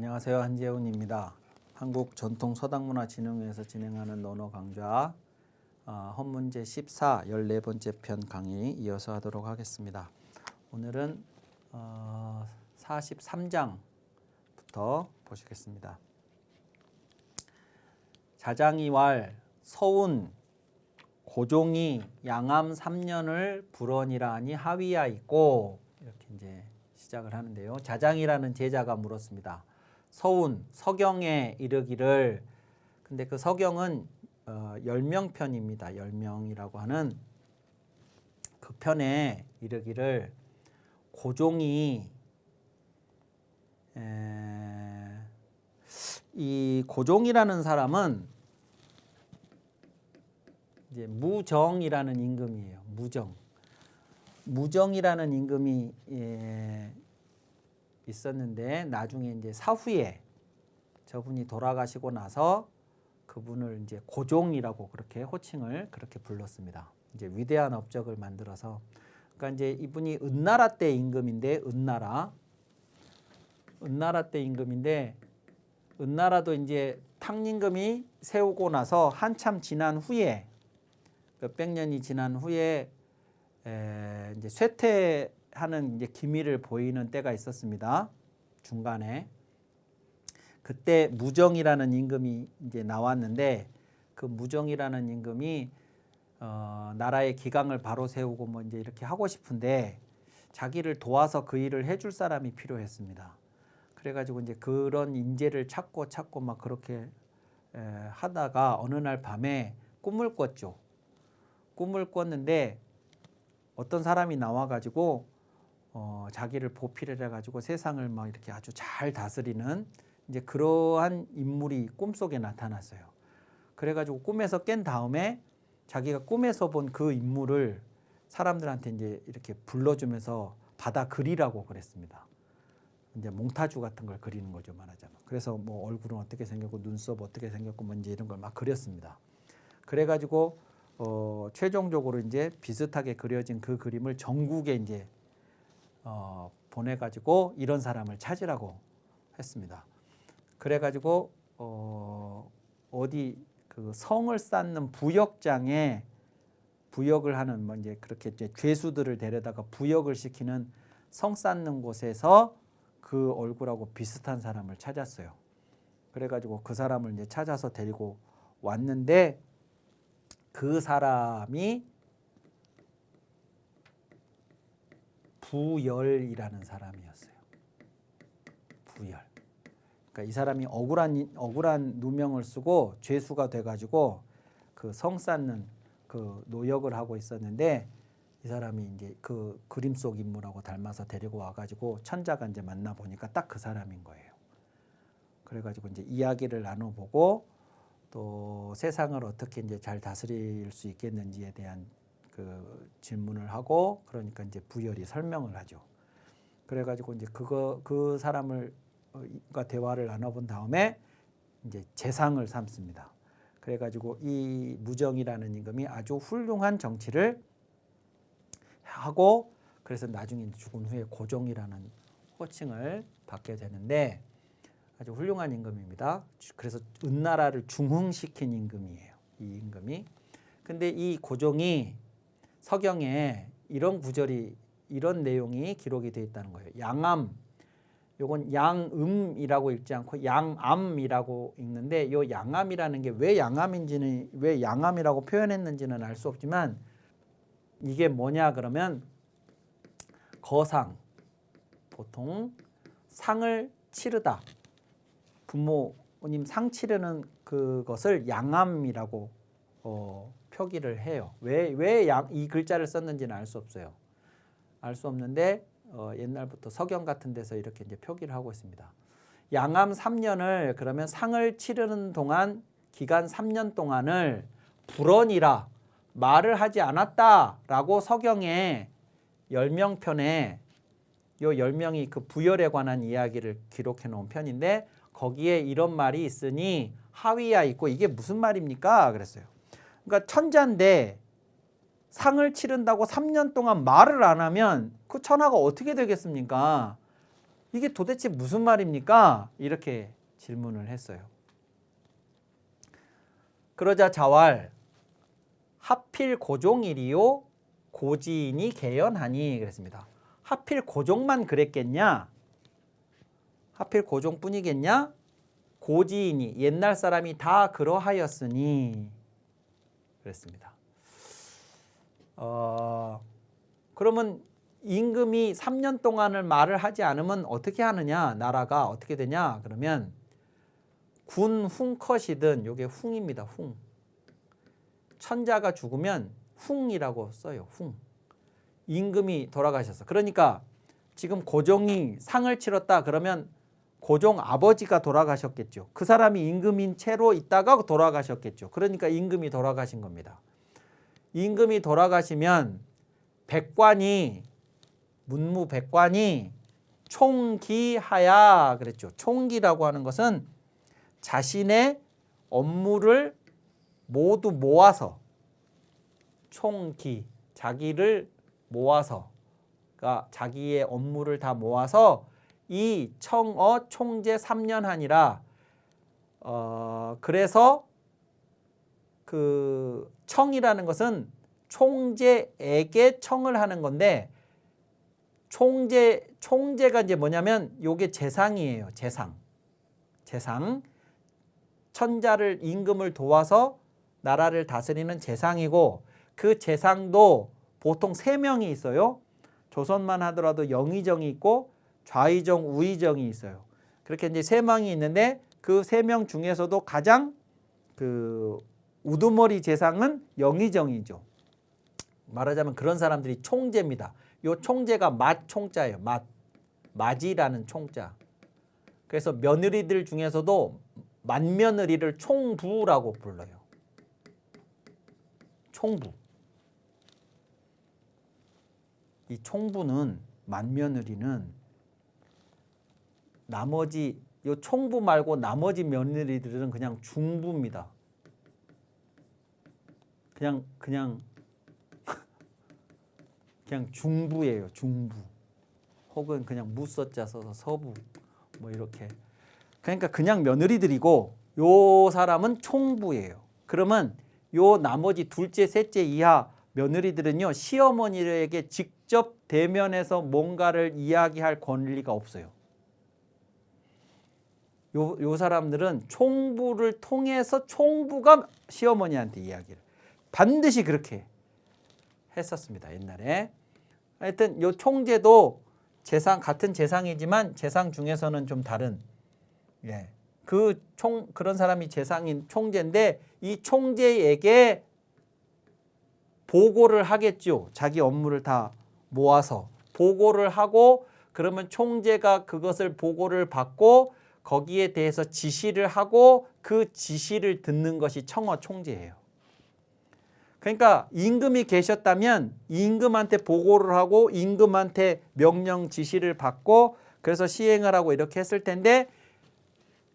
안녕하세요. 한재훈입니다. 한국전통서당문화진흥회에서 진행하는 논어 강좌 헌문제 14 14번째 편 강의 이어서 하도록 하겠습니다. 오늘은 43장부터 보시겠습니다. 자장이왈 서운 고종이 양암 3년을 불언이라 하니 하위야 있고, 이렇게 이제 시작을 하는데요. 자장이라는 제자가 물었습니다. 서운, 서경에 이르기를, 근데 그 서경은 열명편입니다. 열명이라고 하는 그 편에 이르기를 고종이 이 고종이라는 사람은 이제 무정이라는 임금이에요. 무정이라는 임금이 있었는데 나중에 이제 사후에 저분이 돌아가시고 나서 그분을 이제 고종이라고 그렇게 호칭을 그렇게 불렀습니다. 이제 위대한 업적을 만들어서, 그러니까 이제 이분이 은나라 때 임금인데, 은나라 때 임금인데, 은나라도 이제 탕임금이 세우고 나서 한참 지난 후에, 몇백 년이 지난 후에 이제 쇠퇴하는 이제 기미를 보이는 때가 있었습니다. 중간에 그때 무정이라는 임금이 이제 나왔는데, 그 무정이라는 임금이 나라의 기강을 바로 세우고 뭐 이제 이렇게 하고 싶은데 자기를 도와서 그 일을 해줄 사람이 필요했습니다. 그래가지고 이제 그런 인재를 찾고 막 그렇게 하다가 어느 날 밤에 꿈을 꿨죠. 꿈을 꿨는데 어떤 사람이 나와가지고 자기를 보필을 해가지고 세상을 막 이렇게 아주 잘 다스리는 이제 그러한 인물이 꿈속에 나타났어요. 그래가지고 꿈에서 깬 다음에 자기가 꿈에서 본 그 인물을 사람들한테 이제 이렇게 불러주면서 받아 그리라고 그랬습니다. 이제 몽타주 같은 걸 그리는 거죠, 말하자면. 그래서 뭐 얼굴은 어떻게 생겼고 눈썹 어떻게 생겼고 뭔지 이런 걸 막 그렸습니다. 그래가지고 최종적으로 이제 비슷하게 그려진 그 그림을 전국에 이제 보내가지고 이런 사람을 찾으라고 했습니다. 그래가지고 어디 그 성을 쌓는 부역장에 부역을 하는 뭐 이제 그렇게 이제 죄수들을 데려다가 부역을 시키는 성 쌓는 곳에서 그 얼굴하고 비슷한 사람을 찾았어요. 그래가지고 그 사람을 이제 찾아서 데리고 왔는데 그 사람이 부열이라는 사람이었어요. 부열. 그러니까 이 사람이 억울한 누명을 쓰고 죄수가 돼가지고 그 성 쌓는 그 노역을 하고 있었는데, 이 사람이 이제 그 그림 속 인물하고 닮아서 데리고 와가지고 천자가 이제 만나 보니까 딱 그 사람인 거예요. 그래가지고 이제 이야기를 나눠보고 또 세상을 어떻게 이제 잘 다스릴 수 있겠는지에 대한 그 질문을 하고, 그러니까 이제 부열이 설명을 하죠. 그래가지고 이제 그 사람을 과 대화를 나눠본 다음에 이제 재상을 삼습니다. 그래가지고 이 무정이라는 임금이 아주 훌륭한 정치를 하고, 그래서 나중에 죽은 후에 고종이라는 호칭을 받게 되는데 아주 훌륭한 임금입니다. 그래서 은나라를 중흥시킨 임금이에요, 이 임금이. 근데 이 고종이 서경에 이런 구절이, 이런 내용이 기록이 되어 있다는 거예요. 양암, 요건 양음이라고 읽지 않고 양암이라고 읽는데, 요 양암이라는 게 왜 양암인지는, 왜 양암이라고 표현했는지는 알 수 없지만 이게 뭐냐 그러면 거상, 보통 상을 치르다, 부모님 상 치르는 그것을 양암이라고 표기를 해요. 왜 이 글자를 썼는지는 알 수 없어요. 알 수 없는데 옛날부터 서경 같은 데서 이렇게 이제 표기를 하고 있습니다. 양암 3년을 그러면 상을 치르는 동안, 기간 3년 동안을 불언이라 말을 하지 않았다라고 서경의 열명편에, 요 열명이 그 부열에 관한 이야기를 기록해 놓은 편인데, 거기에 이런 말이 있으니 하위야 있고, 이게 무슨 말입니까? 그랬어요. 그러니까 천자인데 상을 치른다고 3년 동안 말을 안 하면 그 천하가 어떻게 되겠습니까? 이게 도대체 무슨 말입니까? 이렇게 질문을 했어요. 그러자 자왈 하필 고종일이요 고지인이 개연하니 그랬습니다. 하필 고종만 그랬겠냐? 하필 고종뿐이겠냐? 고지인이 옛날 사람이 다 그러하였으니 그랬습니다. 그러면 임금이 3년 동안을 말을 하지 않으면 어떻게 하느냐? 나라가 어떻게 되냐? 그러면 군 흉컷이든 요게 흉입니다. 흉. 천자가 죽으면 흉이라고 써요. 흉. 임금이 돌아가셨어. 그러니까 지금 고종이 상을 치렀다 그러면 고종 아버지가 돌아가셨겠죠. 그 사람이 임금인 채로 있다가 돌아가셨겠죠. 그러니까 임금이 돌아가신 겁니다. 임금이 돌아가시면 백관이 문무백관이 총기하야 그랬죠. 총기라고 하는 것은 자신의 업무를 모두 모아서 총기 자기를 모아서 그러니까 자기의 업무를 다 모아서 이 청어 총재 3년하니라 그래서 그 청이라는 것은 총재에게 청을 하는 건데 총재가 이제 뭐냐면 요게 재상이에요. 재상. 천자를 임금을 도와서 나라를 다스리는 재상이고 그 재상도 보통 3명이 있어요. 조선만 하더라도 영의정이 있고 좌의정, 우의정이 있어요. 그렇게 이제 3명이 있는데 그 3명 중에서도 가장 그 우두머리 재상은 영의정이죠. 말하자면 그런 사람들이 총재입니다. 요 총재가 맏총자예요. 맏이라는 총자. 그래서 며느리들 중에서도 맏며느리를 총부라고 불러요. 총부. 이 총부는 맏며느리는 나머지 요 총부 말고 나머지 며느리들은 그냥 중부입니다. 그냥 중부예요. 중부. 혹은 그냥 무서자 써서 서부. 뭐 이렇게. 그러니까 그냥 며느리들이고 요 사람은 총부예요. 그러면 요 나머지 둘째, 셋째 이하 며느리들은요. 시어머니에게 직접 대면해서 뭔가를 이야기할 권리가 없어요. 요 사람들은 총부를 통해서 총부가 시어머니한테 이야기를 반드시 그렇게 했었습니다. 옛날에. 하여튼 요 총재도 같은 재상이지만 재상 중에서는 좀 다른 그런 사람이 재상인 총재인데 이 총재에게 보고를 하겠죠. 자기 업무를 다 모아서 보고를 하고 그러면 총재가 그것을 보고를 받고 거기에 대해서 지시를 하고 그 지시를 듣는 것이 청어 총재예요. 그러니까 임금이 계셨다면 임금한테 보고를 하고 임금한테 명령 지시를 받고 그래서 시행을 하고 이렇게 했을 텐데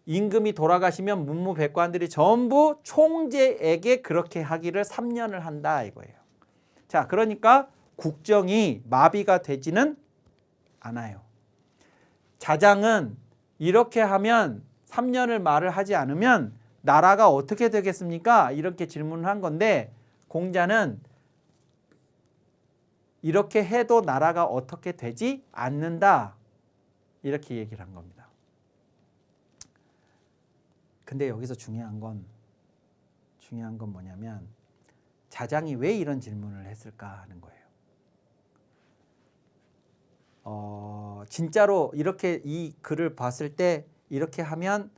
임금이 돌아가시면 문무백관들이 전부 총재에게 그렇게 하기를 3년을 한다 이거예요. 자, 그러니까 국정이 마비가 되지는 않아요. 자장은 이렇게 하면 3년을 말을 하지 않으면 나라가 어떻게 되겠습니까? 이렇게 질문을 한 건데 공자는 이렇게 해도 나라가 어떻게 되지 않는다 이렇게 얘기를 한 겁니다. 근데 여기서 중요한 건 뭐냐면 자장이 왜 이런 질문을 했을까 하는 거예요. 진짜로 이렇게 이 글을 봤을 때 이렇게 하면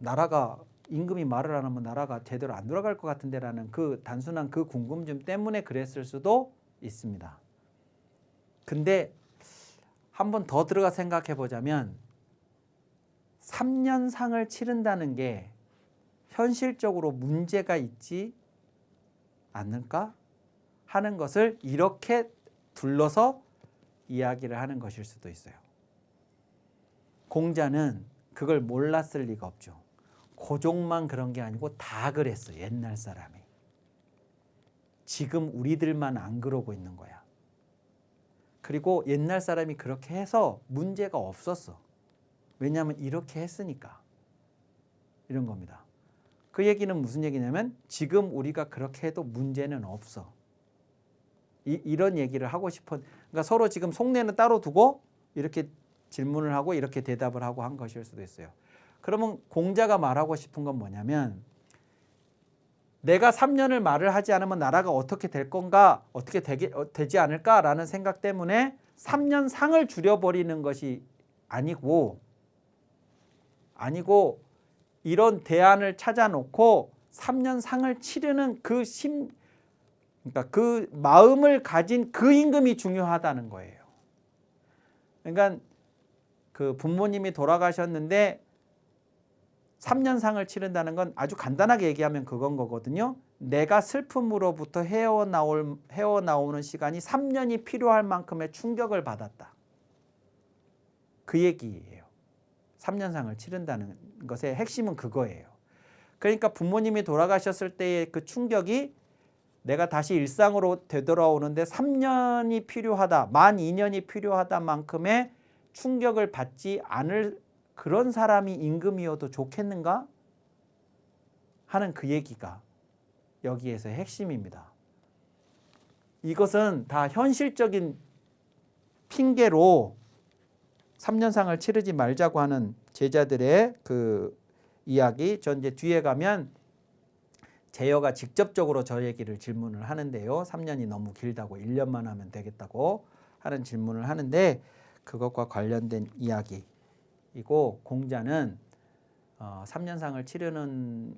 나라가 임금이 말을 안 하면 나라가 제대로 안 돌아갈 것 같은데 라는 그 단순한 그 궁금증 때문에 그랬을 수도 있습니다. 근데 한 번 더 들어가 생각해 보자면 3년 상을 치른다는 게 현실적으로 문제가 있지 않을까 하는 것을 이렇게 둘러서 이야기를 하는 것일 수도 있어요. 공자는 그걸 몰랐을 리가 없죠. 고종만 그런 게 아니고 다 그랬어. 옛날 사람이. 지금 우리들만 안 그러고 있는 거야. 그리고 옛날 사람이 그렇게 해서 문제가 없었어. 왜냐하면 이렇게 했으니까. 이런 겁니다. 그 얘기는 무슨 얘기냐면 지금 우리가 그렇게 해도 문제는 없어. 이런 얘기를 하고 싶은, 그러니까 서로 지금 속내는 따로 두고 이렇게 질문을 하고 이렇게 대답을 하고 한 것일 수도 있어요. 그러면 공자가 말하고 싶은 건 뭐냐면 내가 3년을 말을 하지 않으면 나라가 어떻게 될 건가, 어떻게 되지 않을까라는 생각 때문에 3년 상을 줄여버리는 것이 아니고 이런 대안을 찾아놓고 3년 상을 치르는 그러니까 그 마음을 가진 그 임금이 중요하다는 거예요. 그러니까 그 부모님이 돌아가셨는데 3년 상을 치른다는 건 아주 간단하게 얘기하면 그건 거거든요. 내가 슬픔으로부터 헤어나오는 시간이 3년이 필요할 만큼의 충격을 받았다. 그 얘기예요. 3년 상을 치른다는 것의 핵심은 그거예요. 그러니까 부모님이 돌아가셨을 때의 그 충격이 내가 다시 일상으로 되돌아오는데 3년이 필요하다, 만 2년이 필요하다 만큼의 충격을 받지 않을 그런 사람이 임금이어도 좋겠는가 하는 그 얘기가 여기에서의 핵심입니다. 이것은 다 현실적인 핑계로 3년상을 치르지 말자고 하는 제자들의 그 이야기. 전 이제 뒤에 가면 제여가 직접적으로 저 얘기를 질문을 하는데요. 3년이 너무 길다고 1년만 하면 되겠다고 하는 질문을 하는데 그것과 관련된 이야기이고 공자는 3년상을 치르는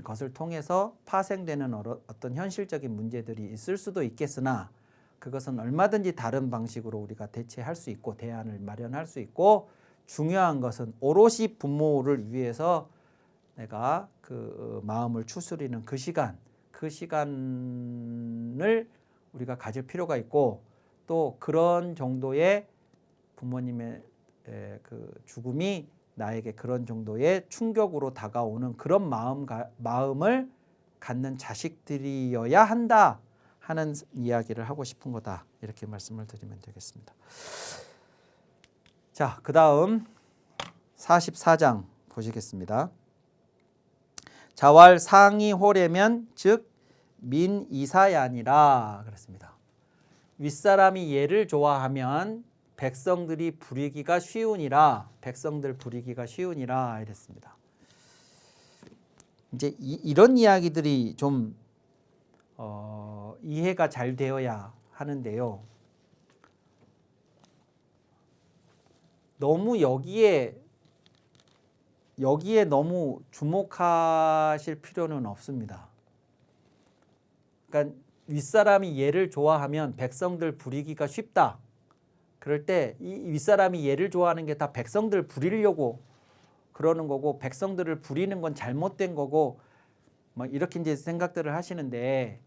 것을 통해서 파생되는 어떤 현실적인 문제들이 있을 수도 있겠으나 그것은 얼마든지 다른 방식으로 우리가 대체할 수 있고 대안을 마련할 수 있고 중요한 것은 오롯이 부모를 위해서 내가 그 마음을 추스리는 그 시간을 우리가 가질 필요가 있고 또 그런 정도의 부모님의 그 죽음이 나에게 그런 정도의 충격으로 다가오는 그런 마음을 갖는 자식들이어야 한다 하는 이야기를 하고 싶은 거다. 이렇게 말씀을 드리면 되겠습니다. 자, 그 다음 44장 보시겠습니다. 자왈 상이 호래면 즉 민이사야니라 그랬습니다. 윗사람이 얘를 좋아하면 백성들이 부리기가 쉬우니라. 백성들 부리기가 쉬우니라 이랬습니다. 이제 이런 이야기들이 좀 이해가 잘 되어야 하는데요. 너무 여기에 너무 주목하실 필요는 없습니다. 그러니까 윗사람이 얘를 좋아하면 백성들 부리기가 쉽다. 그럴 때 이 윗사람이 얘를 좋아하는 게 다 백성들 부리려고 그러는 거고 백성들을 부리는 건 잘못된 거고 막 이렇게 이제 생각들을 하시는데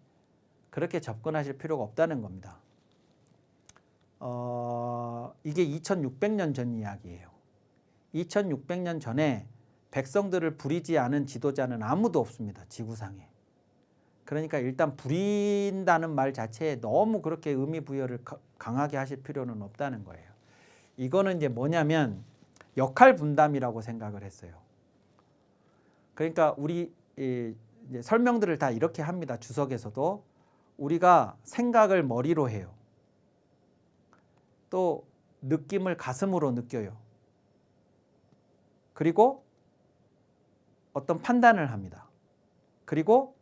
그렇게 접근하실 필요가 없다는 겁니다. 이게 2600년 전 이야기예요. 2600년 전에 백성들을 부리지 않은 지도자는 아무도 없습니다. 지구상에. 그러니까 일단 부린다는 말 자체에 너무 그렇게 의미 부여를 강하게 하실 필요는 없다는 거예요. 이거는 이제 뭐냐면 역할 분담이라고 생각을 했어요. 그러니까 우리 이제 설명들을 다 이렇게 합니다. 주석에서도 우리가 생각을 머리로 해요. 또 느낌을 가슴으로 느껴요. 그리고 어떤 판단을 합니다. 그리고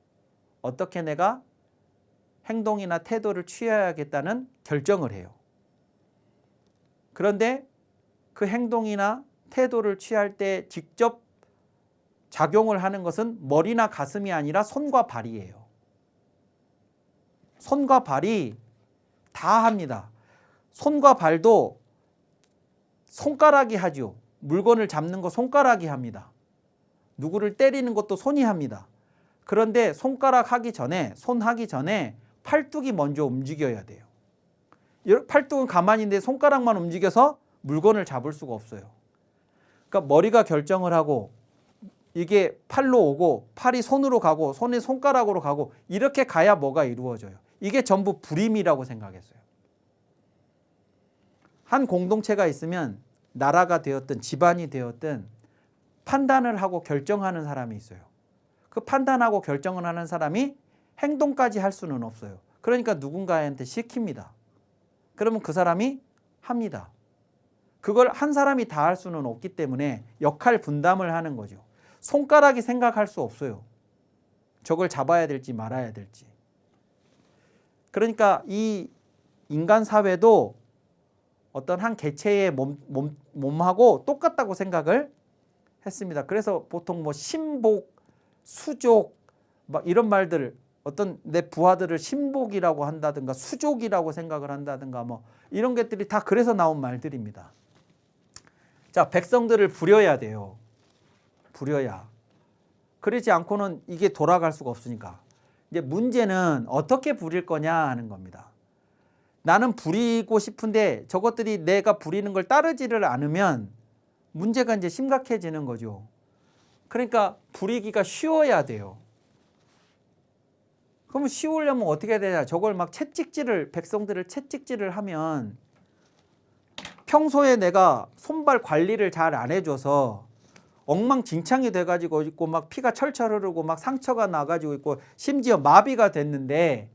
어떻게 내가 행동이나 태도를 취해야겠다는 결정을 해요. 그런데 그 행동이나 태도를 취할 때 직접 작용을 하는 것은 머리나 가슴이 아니라 손과 발이에요. 손과 발이 다 합니다. 손과 발도 손가락이 하죠. 물건을 잡는 거 손가락이 합니다. 누구를 때리는 것도 손이 합니다. 그런데 손가락 하기 전에, 손 하기 전에 팔뚝이 먼저 움직여야 돼요. 팔뚝은 가만히 있는데 손가락만 움직여서 물건을 잡을 수가 없어요. 그러니까 머리가 결정을 하고 이게 팔로 오고 팔이 손으로 가고 손이 손가락으로 가고 이렇게 가야 뭐가 이루어져요. 이게 전부 부림이라고 생각했어요. 한 공동체가 있으면 나라가 되었든 집안이 되었든 판단을 하고 결정하는 사람이 있어요. 그 판단하고 결정을 하는 사람이 행동까지 할 수는 없어요. 그러니까 누군가한테 시킵니다. 그러면 그 사람이 합니다. 그걸 한 사람이 다 할 수는 없기 때문에 역할 분담을 하는 거죠. 손가락이 생각할 수 없어요. 저걸 잡아야 될지 말아야 될지. 그러니까 이 인간 사회도 어떤 한 개체의 몸하고 똑같다고 생각을 했습니다. 그래서 보통 뭐 신복, 수족 막 이런 말들, 어떤 내 부하들을 신복이라고 한다든가 수족이라고 생각을 한다든가 뭐 이런 것들이 다 그래서 나온 말들입니다. 자, 백성들을 부려야 돼요. 부려야. 그러지 않고는 이게 돌아갈 수가 없으니까. 이제 문제는 어떻게 부릴 거냐 하는 겁니다. 나는 부리고 싶은데 저것들이 내가 부리는 걸 따르지를 않으면 문제가 이제 심각해지는 거죠. 그러니까 부리기가 쉬워야 돼요. 그러면 쉬우려면 어떻게 해야 되냐? 저걸 막 채찍질을, 백성들을 채찍질을 하면 평소에 내가 손발 관리를 잘 안 해줘서 엉망진창이 돼가지고 있고 막 피가 철철 흐르고 막 상처가 나가지고 있고 심지어 마비가 됐는데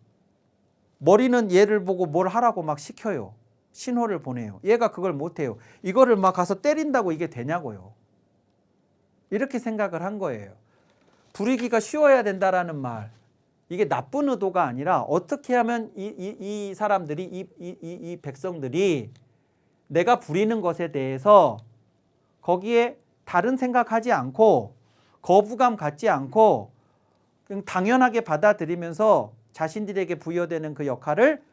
머리는 얘를 보고 뭘 하라고 막 시켜요. 신호를 보내요. 얘가 그걸 못해요. 이거를 막 가서 때린다고 이게 되냐고요. 이렇게 생각을 한 거예요. 부리기가 쉬워야 된다라는 말. 이게 나쁜 의도가 아니라 어떻게 하면 이 사람들이 이 백성들이 내가 부리는 것에 대해서 거기에 다른 생각하지 않고 거부감 갖지 않고 그냥 당연하게 받아들이면서 자신들에게 부여되는 그 역할을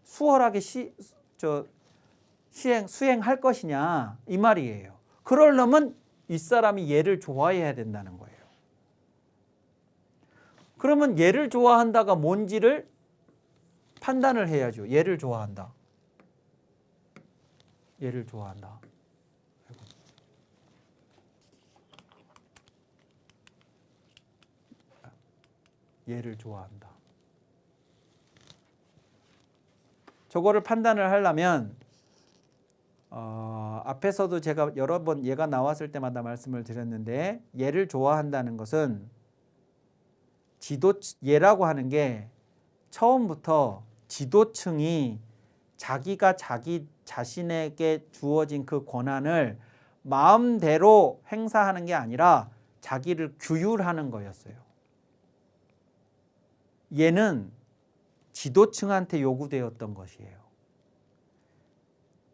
수월하게 수행할 것이냐 이 말이에요. 그러려면 이 사람이 얘를 좋아해야 된다는 거예요. 그러면 얘를 좋아한다가 뭔지를 판단을 해야죠. 얘를 좋아한다. 얘를 좋아한다. 얘를 좋아한다. 저거를 판단을 하려면 앞에서도 제가 여러 번 얘가 나왔을 때마다 말씀을 드렸는데 얘를 좋아한다는 것은 얘라고 하는 게 처음부터 지도층이 자기가 자기 자신에게 주어진 그 권한을 마음대로 행사하는 게 아니라 자기를 규율하는 거였어요. 얘는 지도층한테 요구되었던 것이에요.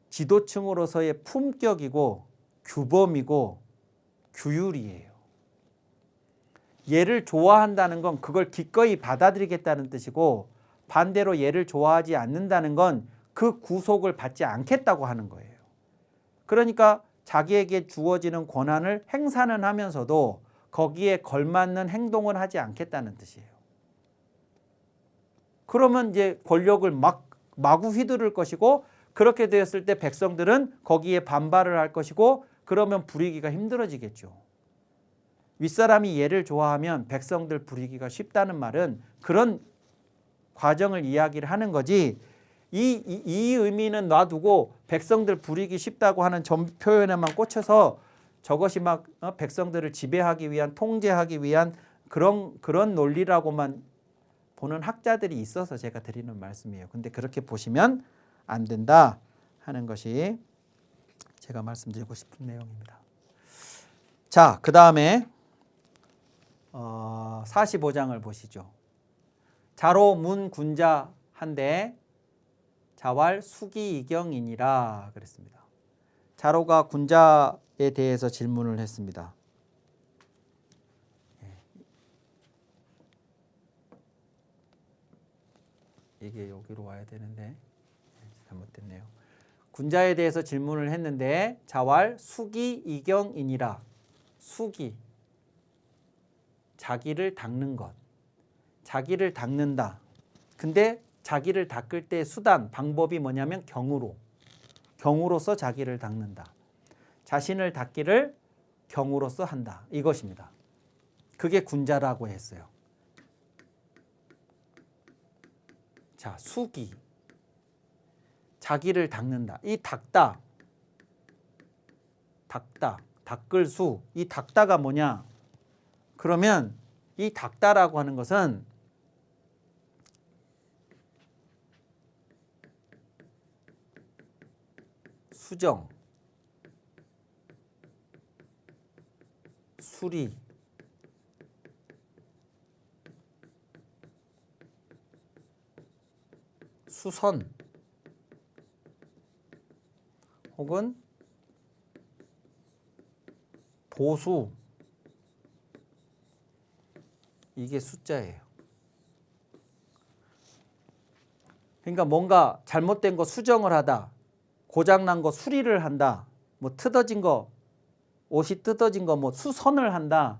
지도층으로서의 품격이고 규범이고 규율이에요. 얘를 좋아한다는 건 그걸 기꺼이 받아들이겠다는 뜻이고 반대로 얘를 좋아하지 않는다는 건 그 구속을 받지 않겠다고 하는 거예요. 그러니까 자기에게 주어지는 권한을 행사는 하면서도 거기에 걸맞는 행동을 하지 않겠다는 뜻이에요. 그러면 이제 권력을 마구 휘두를 것이고 그렇게 되었을 때 백성들은 거기에 반발을 할 것이고 그러면 부리기가 힘들어지겠죠. 윗사람이 얘를 좋아하면 백성들 부리기가 쉽다는 말은 그런 과정을 이야기를 하는 거지 이 의미는 놔두고 백성들 부리기 쉽다고 하는 점 표현에만 꽂혀서 저것이 막 백성들을 지배하기 위한 통제하기 위한 그런 논리라고만 보는 학자들이 있어서 제가 드리는 말씀이에요. 근데 그렇게 보시면 안 된다 하는 것이 제가 말씀드리고 싶은 내용입니다. 자, 그 다음에 45장을 보시죠. 자로 문 군자 한데 자왈 수기이경이니라 그랬습니다. 자로가 군자에 대해서 질문을 했습니다. 이게 여기로 와야 되는데 잘못됐네요. 군자에 대해서 질문을 했는데 자왈 수기이경이니라. 수기, 자기를 닦는 것. 자기를 닦는다. 근데 자기를 닦을 때 수단, 방법이 뭐냐면 경우로서 자기를 닦는다. 자신을 닦기를 경우로서 한다. 이것입니다. 그게 군자라고 했어요. 자, 수기. 자기를 닦는다. 이 닦다, 닦을 수, 이 닦다가 뭐냐? 그러면 이 닦다라고 하는 것은 수정, 수리, 수선 혹은 보수, 이게 숫자예요. 그러니까 뭔가 잘못된 거 수정을 하다, 고장난 거 수리를 한다, 뭐 뜯어진 거, 옷이 뜯어진 거 뭐 수선을 한다,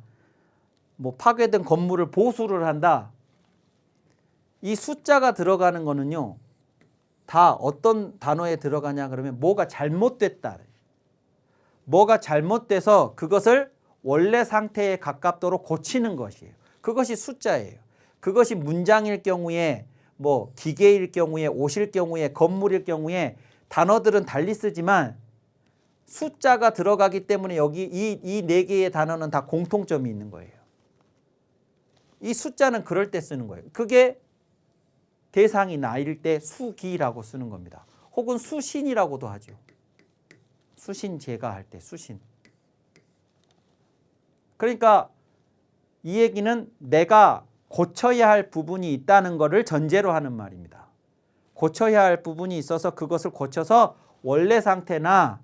뭐 파괴된 건물을 보수를 한다. 이 숫자가 들어가는 거는요, 다 어떤 단어에 들어가냐 그러면 뭐가 잘못됐다. 뭐가 잘못돼서 그것을 원래 상태에 가깝도록 고치는 것이에요. 그것이 숫자예요. 그것이 문장일 경우에, 뭐 기계일 경우에, 옷일 경우에, 건물일 경우에 단어들은 달리 쓰지만 숫자가 들어가기 때문에 여기 이 네 개의 단어는 다 공통점이 있는 거예요. 이 숫자는 그럴 때 쓰는 거예요. 그게 대상이 나일 때 수기라고 쓰는 겁니다. 혹은 수신이라고도 하죠. 수신제가 할 때 수신. 그러니까 이 얘기는 내가 고쳐야 할 부분이 있다는 것을 전제로 하는 말입니다. 고쳐야 할 부분이 있어서 그것을 고쳐서 원래 상태나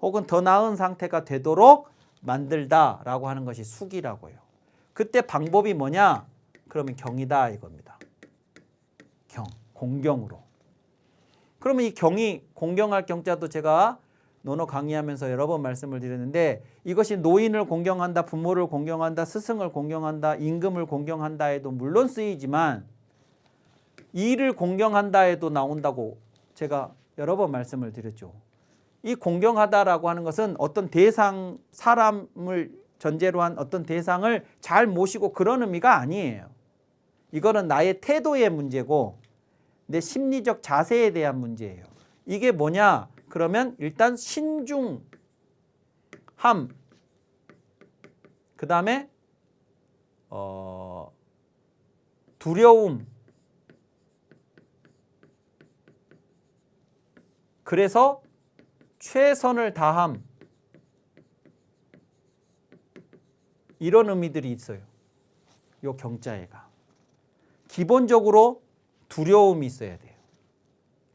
혹은 더 나은 상태가 되도록 만들다라고 하는 것이 수기라고 해요. 그때 방법이 뭐냐? 그러면 경이다 이겁니다. 경, 공경으로. 그러면 이 경이, 공경할 경자도 제가 논어 강의하면서 여러 번 말씀을 드렸는데, 이것이 노인을 공경한다, 부모를 공경한다, 스승을 공경한다, 임금을 공경한다 해도 물론 쓰이지만 이를 공경한다 해도 나온다고 제가 여러 번 말씀을 드렸죠. 이 공경하다라고 하는 것은 어떤 대상, 사람을 전제로 한 어떤 대상을 잘 모시고 그런 의미가 아니에요. 이거는 나의 태도의 문제고 내 심리적 자세에 대한 문제예요. 이게 뭐냐? 그러면 일단 신중함, 그 다음에 두려움, 그래서 최선을 다함, 이런 의미들이 있어요. 요 경자애가. 기본적으로 두려움이 있어야 돼요.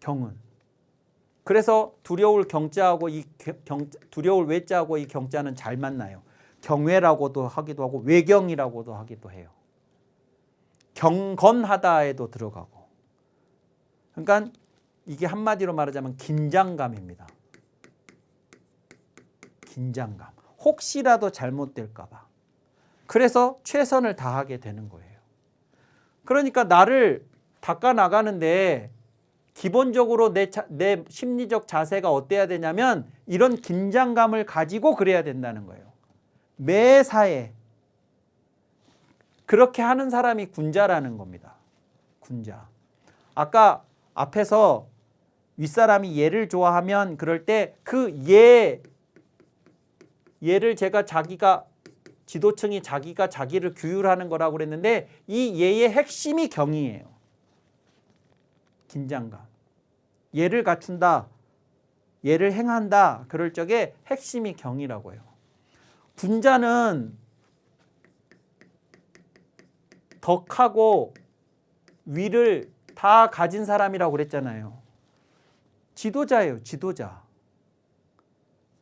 경은. 그래서 두려울 경자하고 두려울 외자하고 이 경자는 잘 만나요. 경외라고도 하기도 하고 외경이라고도 하기도 해요. 경건하다에도 들어가고. 그러니까 이게 한마디로 말하자면 긴장감입니다. 긴장감. 혹시라도 잘못될까 봐. 그래서 최선을 다하게 되는 거예요. 그러니까 나를 닦아 나가는데 기본적으로 내 심리적 자세가 어때야 되냐면 이런 긴장감을 가지고 그래야 된다는 거예요. 매사에. 그렇게 하는 사람이 군자라는 겁니다. 군자. 아까 앞에서 윗사람이 얘를 좋아하면 그럴 때 그 얘를 제가 자기가 지도층이 자기가 자기를 규율하는 거라고 그랬는데 이 얘의 핵심이 경이에요. 긴장감. 얘를 갖춘다. 얘를 행한다. 그럴 적에 핵심이 경이라고 해요. 군자는 덕하고 위를 다 가진 사람이라고 그랬잖아요. 지도자예요. 지도자.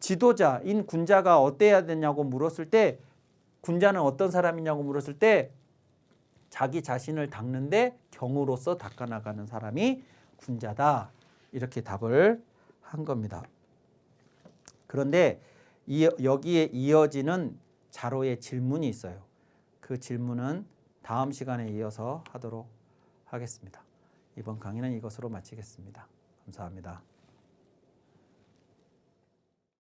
지도자인 군자가 어때야 되냐고 물었을 때, 군자는 어떤 사람이냐고 물었을 때 자기 자신을 닦는데 경으로서 닦아나가는 사람이 군자다. 이렇게 답을 한 겁니다. 그런데 여기에 이어지는 자로의 질문이 있어요. 그 질문은 다음 시간에 이어서 하도록 하겠습니다. 이번 강의는 이것으로 마치겠습니다. 감사합니다.